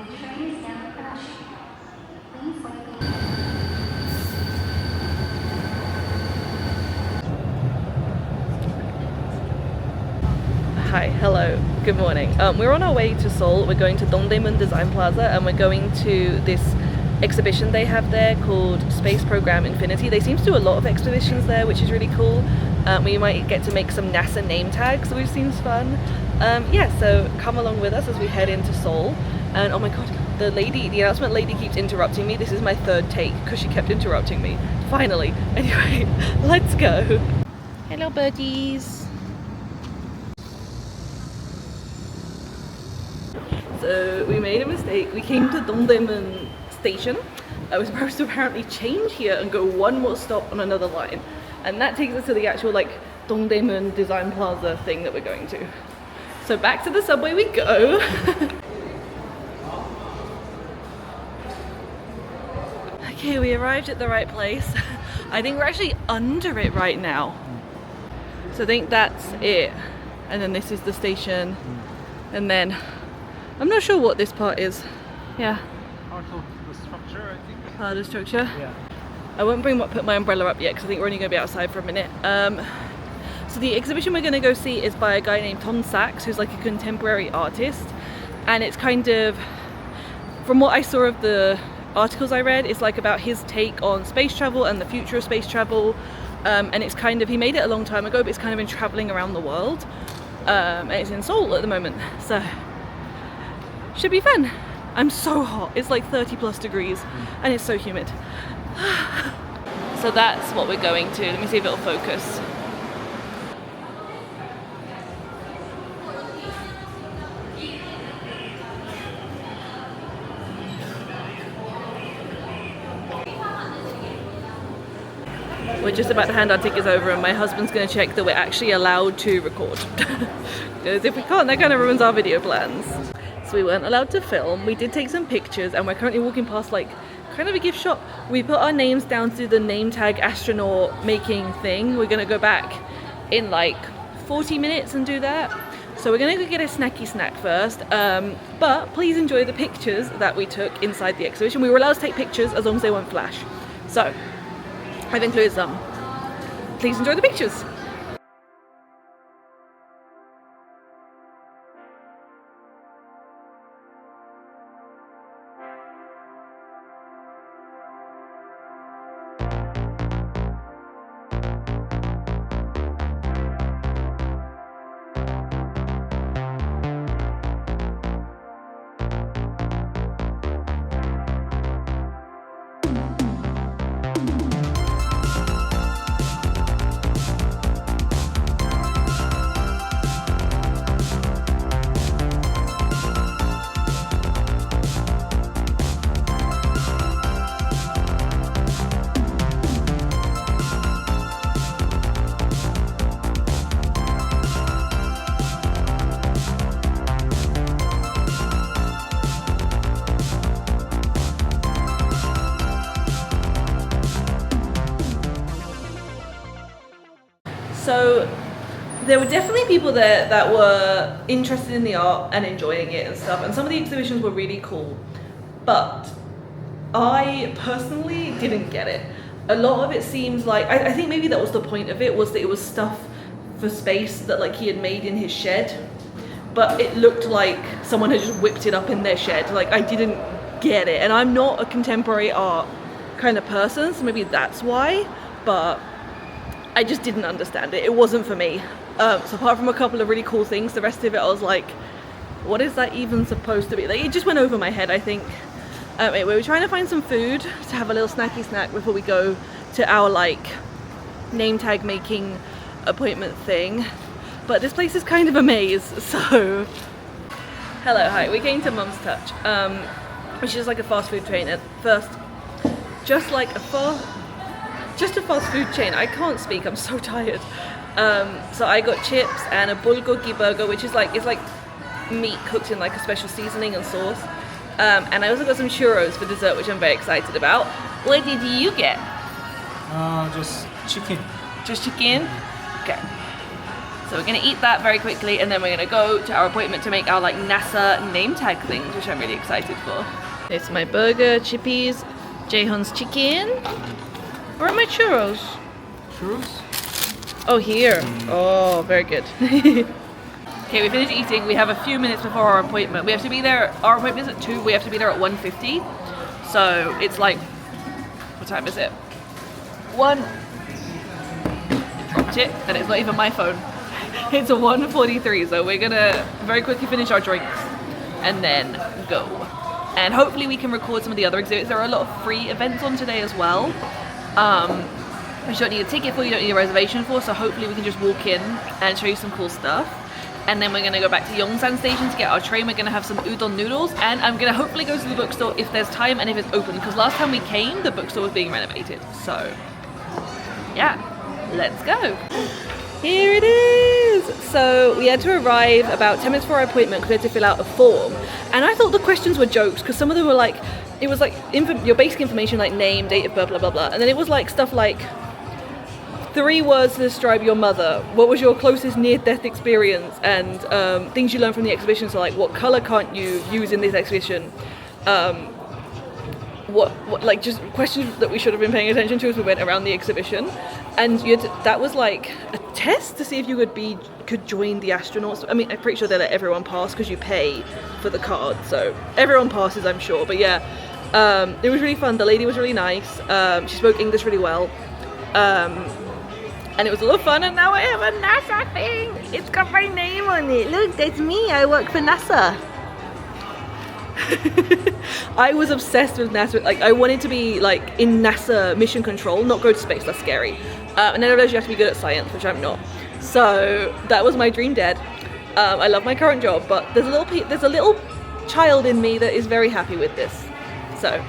Hi, hello, good morning. We're on our way to Seoul. We're going to Dongdaemun Design Plaza and we're going to this exhibition they have there called Space Program Infinity. They seem to do a lot of exhibitions there, which is really cool. We might get to make some NASA name tags, which seems fun. Yeah, so come along with us as we head into Seoul. And oh my god, the announcement lady keeps interrupting me. This is my third take because she kept interrupting me. Finally. Anyway, let's go. Hello birdies. So we made a mistake. We came to Dongdaemun station. I was supposed to apparently change here and go one more stop on another line. And that takes us to the actual like Dongdaemun Design Plaza thing that we're going to. So back to the subway we go. Okay, we arrived at the right place. I think we're actually under it right now. So I think that's it. And then this is the station. And then I'm not sure what this part is. Yeah. Part of the structure, I think. Part of the structure? Yeah. I won't put my umbrella up yet because I think we're only going to be outside for a minute. So the exhibition we're going to go see is by a guy named Sachs, who's like a contemporary artist. And it's kind of, from what I saw of the articles I read, it's like about his take on space travel and the future of space travel. And it's kind of, he made it a long time ago, but it's kind of been traveling around the world. And it's in Seoul at the moment. So should be fun. I'm so hot. It's like 30 plus degrees and it's so humid. So that's what we're going to. Let me see if it'll focus. We're just about to hand our tickets over and my husband's going to check that we're actually allowed to record. Because if we can't, that kind of ruins our video plans. So we weren't allowed to film. We did take some pictures and we're currently walking past like kind of a gift shop. We put our names down to the name tag astronaut making thing. We're gonna go back in like 40 minutes and do that. So we're gonna go get a snacky snack first. But please enjoy the pictures that we took inside the exhibition. We were allowed to take pictures as long as they won't flash. So I've included some. Please enjoy the pictures. So there were definitely people there that were interested in the art and enjoying it and stuff, and some of the exhibitions were really cool, but I personally didn't get it. A lot of it seems like, I think maybe that was the point of it, was that it was stuff for space that like he had made in his shed, but it looked like someone had just whipped it up in their shed. Like I didn't get it, and I'm not a contemporary art kind of person, so maybe that's why, but I just didn't understand it. It wasn't for me. So apart from a couple of really cool things, the rest of it I was like, what is that even supposed to be? Like, it just went over my head, I think. Anyway, we were trying to find some food to have a little snacky snack before we go to our like name tag making appointment thing. But this place is kind of a maze, so. Hello, hi, we came to Mum's Touch, which is like a fast food chain at first. Just a fast food chain. I can't speak, I'm so tired. So I got chips and a bulgogi burger, which is like, it's like meat cooked in like a special seasoning and sauce. And I also got some churros for dessert, which I'm very excited about. What did you get? Just chicken. Just chicken? Okay. So we're gonna eat that very quickly, and then we're gonna go to our appointment to make our like NASA name tag things, which I'm really excited for. It's my burger, chippies, Jaehyun's chicken. Where are my churros? Churros? Oh, here. Oh, very good. Okay, we finished eating. We have a few minutes before our appointment. We have to be there. Our appointment is at 2. We have to be there at 1:50. So it's like, what time is it? 1. Dropped it, and it's not even my phone. It's a 1:43. So we're gonna very quickly finish our drinks and then go. And hopefully we can record some of the other exhibits. There are a lot of free events on today as well. Which you don't need a ticket for, you don't need a reservation for, so hopefully we can just walk in and show you some cool stuff. And then we're gonna go back to Yongsan Station to get our train. We're gonna have some udon noodles, and I'm gonna hopefully go to the bookstore if there's time and if it's open, because last time we came, the bookstore was being renovated. So, yeah, let's go. Here it is! So we had to arrive about 10 minutes before our appointment because we had to fill out a form. And I thought the questions were jokes, because some of them were like, it was like your basic information like name, date of birth, blah, blah, blah. And then it was like stuff like, 3 words to describe your mother. What was your closest near-death experience? And things you learned from the exhibition. So like, what color can't you use in this exhibition? What like just questions that we should have been paying attention to as we went around the exhibition. And that was like a test to see if you could join the astronauts. I mean, I'm pretty sure they let everyone pass because you pay for the card. So everyone passes, I'm sure. But yeah, it was really fun. The lady was really nice. She spoke English really well. And it was a lot of fun, and now I have a NASA thing. It's got my name on it. Look, that's me. I work for NASA. I was obsessed with NASA. Like, I wanted to be like in NASA mission control, not go to space. That's scary. And then I realized you have to be good at science, which I'm not. So that was my dream dead. I love my current job, but there's a little child in me that is very happy with this. So.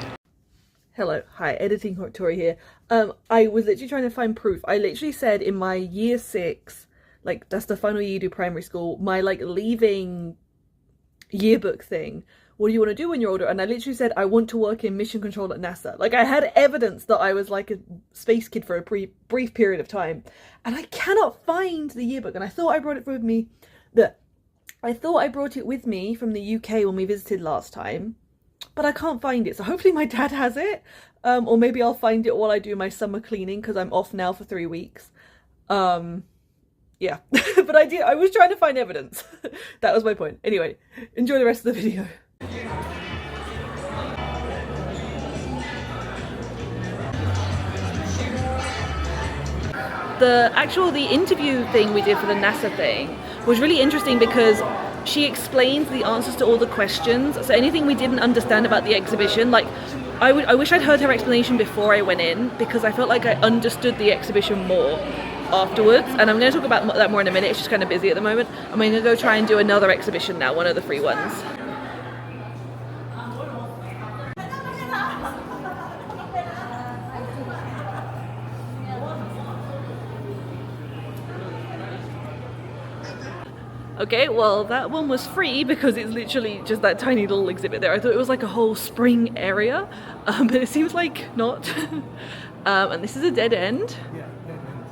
Hello, hi, editing Tori here. I was literally trying to find proof. I literally said in my year 6, like that's the final year you do primary school, my like leaving yearbook thing, what do you want to do when you're older? And I literally said, I want to work in mission control at NASA. Like I had evidence that I was like a space kid for a brief period of time. And I cannot find the yearbook. And I thought I brought it with me, from the UK when we visited last time. But I can't find it, so hopefully my dad has it, or maybe I'll find it while I do my summer cleaning because I'm off now for 3 weeks. Yeah, but I was trying to find evidence. That was my point. Anyway, enjoy the rest of the video. The interview thing we did for the NASA thing was really interesting because she explains the answers to all the questions. So anything we didn't understand about the exhibition, like I wish I'd heard her explanation before I went in, because I felt like I understood the exhibition more afterwards. And I'm going to talk about that more in a minute. It's just kind of busy at the moment. I'm going to go try and do another exhibition now, one of the free ones. Okay, well that one was free because it's literally just that tiny little exhibit there. I thought it was like a whole spring area, but it seems like not. And this is a dead end. Yeah, dead end.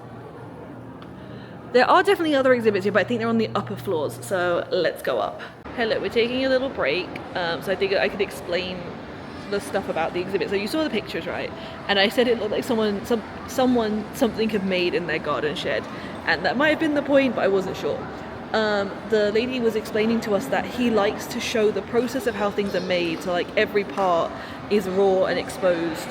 There are definitely other exhibits here, but I think they're on the upper floors, so let's go up. Hello, we're taking a little break, so I think I could explain the stuff about the exhibit. So you saw the pictures, right? And I said it looked like something had made in their garden shed, and that might have been the point, but I wasn't sure. The lady was explaining to us that he likes to show the process of how things are made, so like every part is raw and exposed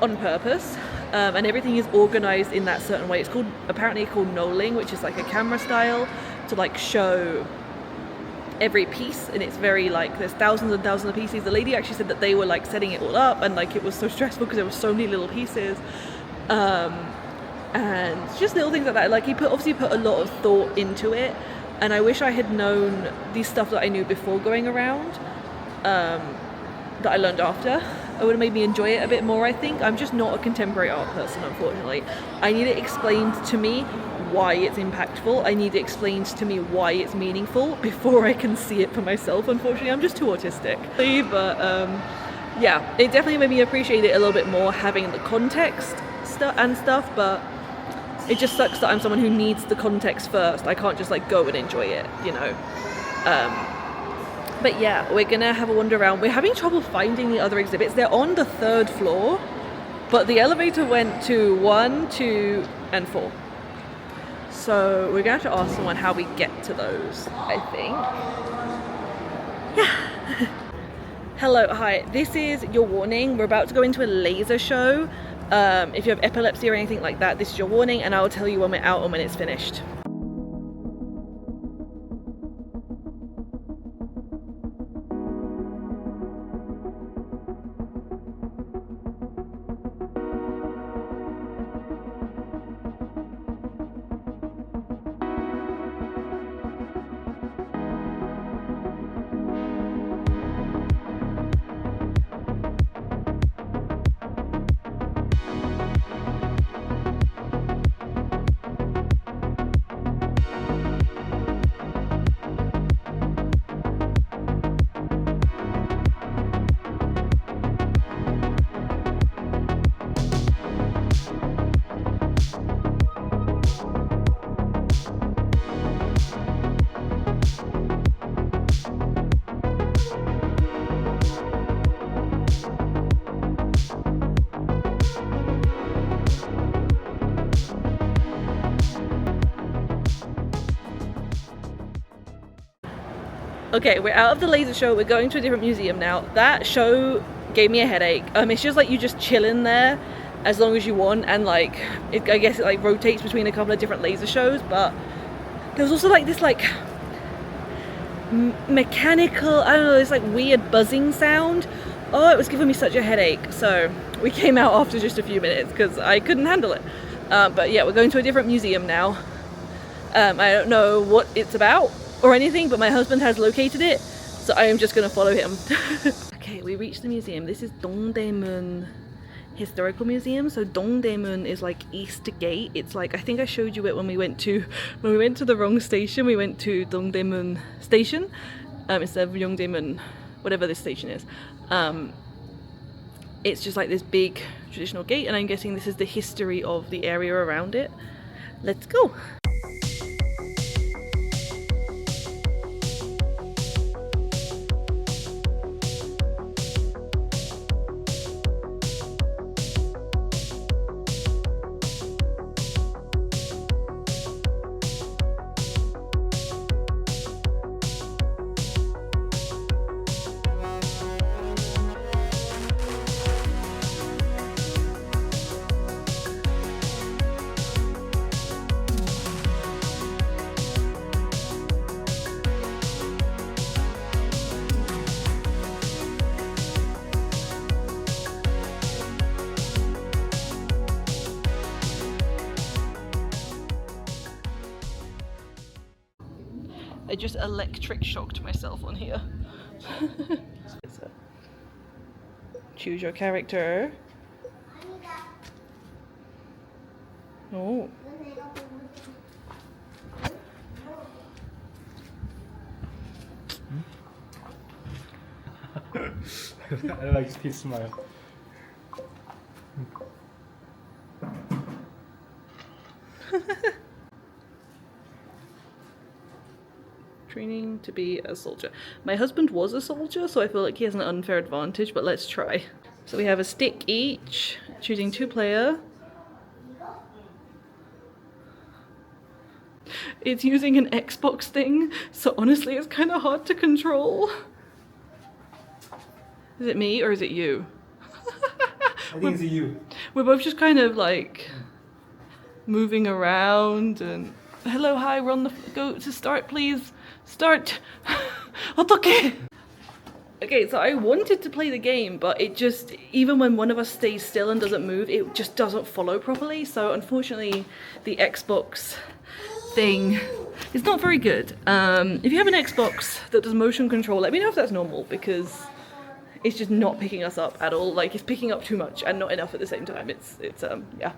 on purpose, and everything is organized in that certain way. It's apparently called knolling, which is like a camera style to like show every piece, and it's very like there's thousands and thousands of pieces. The lady actually said that they were like setting it all up, and like it was so stressful because there were so many little pieces. And just little things like that. Like he obviously put a lot of thought into it, and I wish I had known these stuff that I knew before going around, that I learned after. It would have made me enjoy it a bit more, I think. I'm just not a contemporary art person, unfortunately. I need it explained to me why it's impactful. I need it explained to me why it's meaningful before I can see it for myself. Unfortunately, I'm just too autistic. But yeah, it definitely made me appreciate it a little bit more, having the context and stuff, but It just sucks that I'm someone who needs the context first. I can't just like go and enjoy it, you know. But yeah, we're gonna have a wander around. We're having trouble finding the other exhibits. They're on the 3rd floor, but the elevator went to 1, 2, and 4. So we're gonna have to ask someone how we get to those, I think. Yeah. Hello, hi. This is your warning. We're about to go into a laser show. If you have epilepsy or anything like that, this is your warning, and I'll tell you when we're out and when it's finished. Okay, we're out of the laser show. We're going to a different museum now. That show gave me a headache. It's just like you just chill in there as long as you want, and like I guess it like rotates between a couple of different laser shows. But there was also like this like mechanical, I don't know, this like weird buzzing sound. Oh, it was giving me such a headache. So we came out after just a few minutes because I couldn't handle it. But yeah, we're going to a different museum now. I don't know what it's about or anything, but my husband has located it, so I am just gonna follow him. Okay, we reached the museum. This is Dongdaemun Historical Museum. So Dongdaemun is like East Gate. It's like, I think I showed you it when we went to the wrong station. We went to Dongdaemun Station instead of Yongdaemun, whatever this station is. It's just like this big traditional gate, and I'm guessing this is the history of the area around it. Let's go. I just electric shocked myself on here. Choose your character. Oh. I like his smile. Training to be a soldier. My husband was a soldier, so I feel like he has an unfair advantage, but let's try. So we have a stick each, choosing 2-player. It's using an Xbox thing, so honestly it's kind of hard to control. Is it me or is it you? I think it's you. We're both just kind of like moving around and hello, hi, we're on the go to start, please. Start. 어떡해. Okay, so I wanted to play the game, but it just, even when one of us stays still and doesn't move, it just doesn't follow properly. So unfortunately, the Xbox thing is not very good. If you have an Xbox that does motion control, let me know if that's normal, because it's just not picking us up at all. Like, it's picking up too much and not enough at the same time. It's yeah.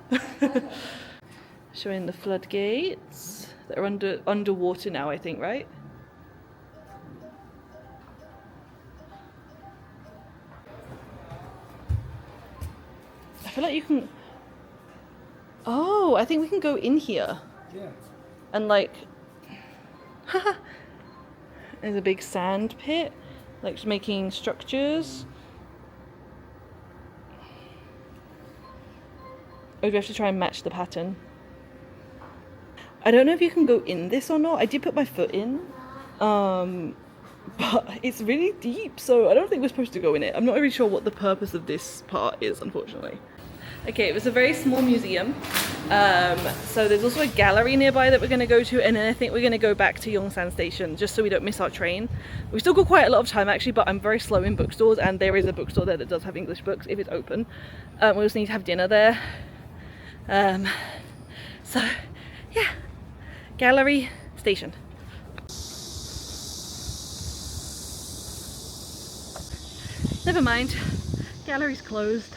Showing the floodgates that are underwater now, I think, right? I feel like you can... Oh, Oh, I think we can go in here. Yeah. And like, there's a big sand pit, like making structures. Oh, we have to try and match the pattern. I don't know if you can go in this or not. I did put my foot in, but it's really deep, so I don't think we're supposed to go in it. I'm not really sure what the purpose of this part is, unfortunately. Okay, it was a very small museum. So there's also a gallery nearby that we're going to go to, and then I think we're going to go back to Yongsan Station just so we don't miss our train. We've still got quite a lot of time actually, but I'm very slow in bookstores, and there is a bookstore there that does have English books if it's open. We also need to have dinner there. So yeah, gallery, station. Never mind, gallery's closed.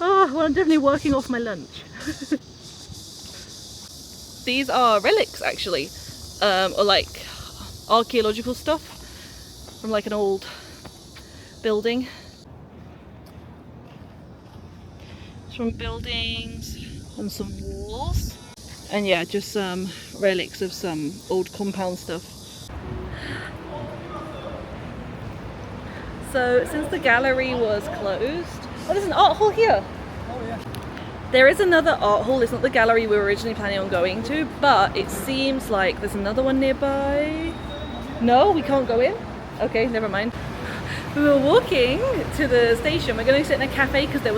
Oh, well, I'm definitely working off my lunch. These are relics actually, or like archaeological stuff from like an old building. It's from buildings and some walls. And yeah, just some relics of some old compound stuff. So since the gallery was closed, oh, there's an art hall here. Oh yeah. There is another art hall. It's not the gallery we were originally planning on going to, but it seems like there's another one nearby. No, we can't go in? Okay, never mind. We were walking to the station. We're going to sit in a cafe because we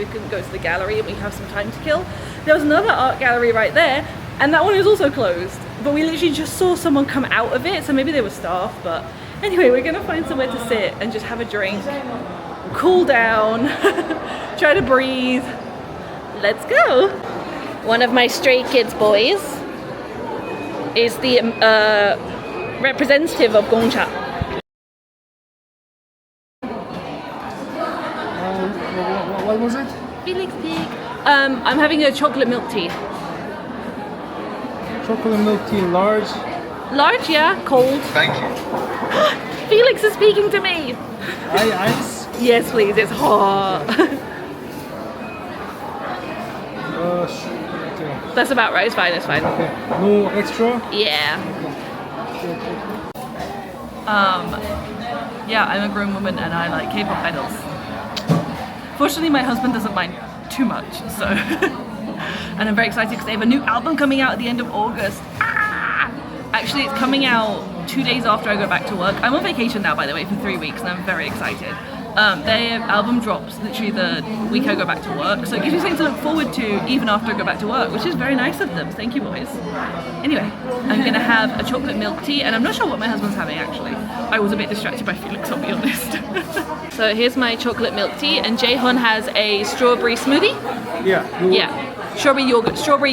couldn't go to the gallery and we have some time to kill. There was another art gallery right there, and that one is also closed. But we literally just saw someone come out of it, so maybe they were staff, but anyway, we're gonna find somewhere to sit and just have a drink, cool down, try to breathe. Let's go. One of my Stray Kids boys is the representative of Gongcha. What was it? Felix Pig. I'm having a chocolate milk tea. Chocolate milk tea, large. Large, yeah, cold. Thank you. Felix is speaking to me. Ice. Yes, please, it's hot. Okay. That's about right, it's fine, it's fine. Okay. No extra. Yeah. Yeah, I'm a grown woman and I like K-pop idols. Fortunately, my husband doesn't mind too much, so. And I'm very excited because they have a new album coming out at the end of August. Ah! Actually, it's coming out 2 days after I go back to work. I'm on vacation now, by the way, for 3 weeks, and I'm very excited. Their album drops literally the week I go back to work, so it gives me something to look forward to even after I go back to work, which is very nice of them. Thank you, boys. Anyway, I'm gonna have a chocolate milk tea, and I'm not sure what my husband's having actually. I was a bit distracted by Felix, I'll be honest. So here's my chocolate milk tea, and Jaehyun has a strawberry smoothie. Yeah. Yeah, strawberry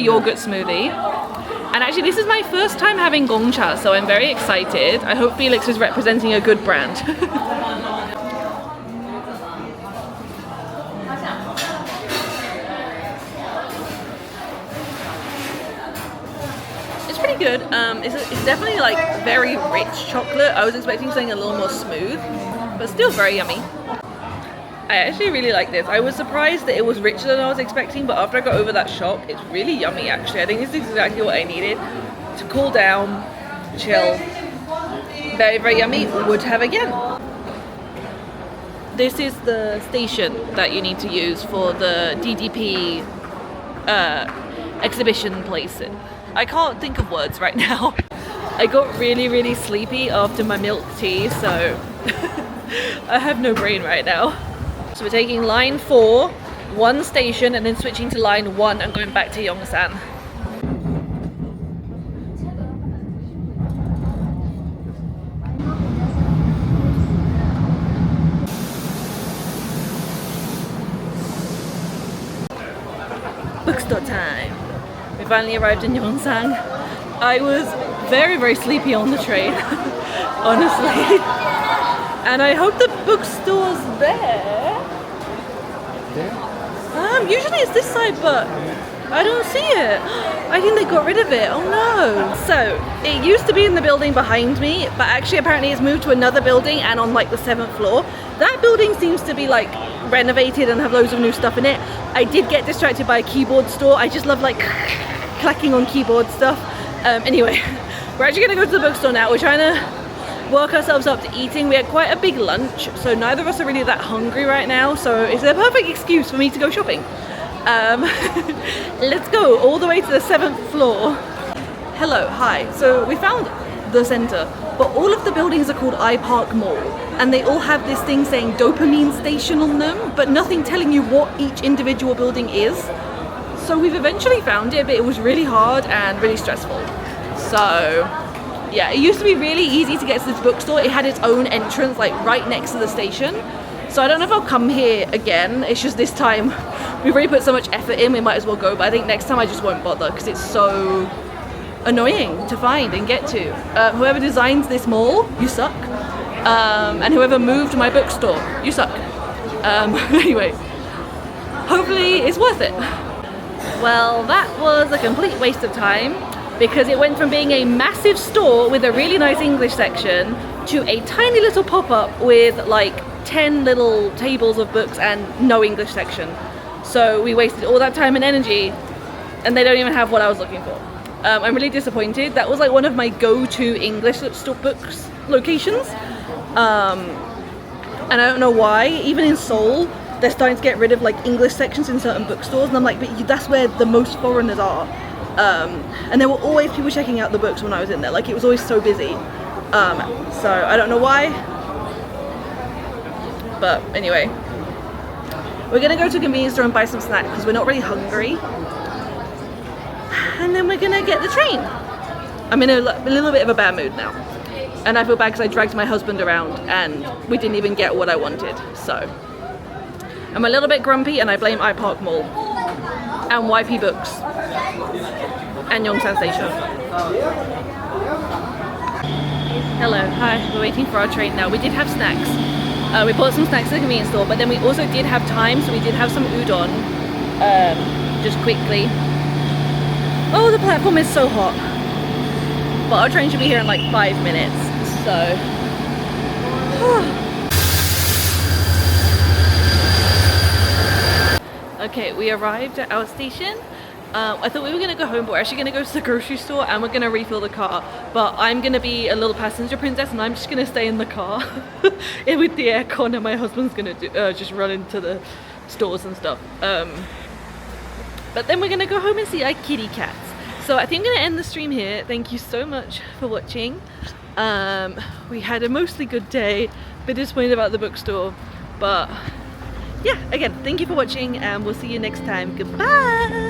yogurt smoothie. And actually, this is my first time having Gongcha, so I'm very excited. I hope Felix is representing a good brand. It's pretty good. It's definitely like very rich chocolate. I was expecting something a little more smooth, but still very yummy. I actually really like this. I was surprised that it was richer than I was expecting, but after I got over that shock, it's really yummy actually. I think this is exactly what I needed to cool down, chill. Very, very yummy. Would have again. This is the station that you need to use for the DDP exhibition place. I can't think of words right now. I got really, really sleepy after my milk tea, so I have no brain right now. So we're taking line 4, one station, and then switching to line 1 and going back to Yongsan. Bookstore time. We finally arrived in Yongsan. I was very, very sleepy on the train, honestly. And I hope the bookstore's there. Usually it's this side, but I don't see it. I think they got rid of it. Oh no. So it used to be in the building behind me, but actually apparently it's moved to another building and on like the 7th floor. That building seems to be like renovated and have loads of new stuff in it. I did get distracted by a keyboard store. I just love like clacking on keyboard stuff. Anyway, we're actually gonna go to the bookstore now. We're trying to work ourselves up to eating. We had quite a big lunch, so neither of us are really that hungry right now. So it's a perfect excuse for me to go shopping. Let's go all the way to the 7th floor. Hello, hi. So we found the center, but all of the buildings are called iPark Mall, and they all have this thing saying dopamine station on them, but nothing telling you what each individual building is. So we've eventually found it, but it was really hard and really stressful. So yeah, it used to be really easy to get to this bookstore. It had its own entrance like right next to the station. So I don't know if I'll come here again. It's just this time we've already put so much effort in, we might as well go. But I think next time I just won't bother because it's so annoying to find and get to. Whoever designs this mall, you suck. And whoever moved my bookstore, you suck. Anyway, hopefully it's worth it. Well, that was a complete waste of time because it went from being a massive store with a really nice English section to a tiny little pop-up with like 10 little tables of books and no English section. So we wasted all that time and energy and they don't even have what I was looking for. I'm really disappointed. That was like one of my go-to English books locations. And I don't know why, even in Seoul, they're starting to get rid of like English sections in certain bookstores, and I'm like, but that's where the most foreigners are. And there were always people checking out the books when I was in there, like it was always so busy. So I don't know why, but anyway, we're gonna go to a convenience store and buy some snacks because we're not really hungry, and then we're gonna get the train. I'm in a little bit of a bad mood now, and I feel bad because I dragged my husband around and we didn't even get what I wanted. So I'm a little bit grumpy and I blame iPark Mall and YP Books and Yongsan Station. Hello, hi, we're waiting for our train now. We did have snacks. We bought some snacks at the convenience store, but then we also did have time, so we did have some udon, just quickly. Oh, the platform is so hot. But our train should be here in like 5 minutes, so. Okay, we arrived at our station. I thought we were gonna go home, but we're actually gonna go to the grocery store and we're gonna refill the car. But I'm gonna be a little passenger princess and I'm just gonna stay in the car with the aircon, and my husband's gonna just run into the stores and stuff. But then we're gonna go home and see our kitty cats. So I think I'm gonna end the stream here. Thank you so much for watching. We had a mostly good day, a bit disappointed about the bookstore, but yeah, again, thank you for watching and we'll see you next time. Goodbye.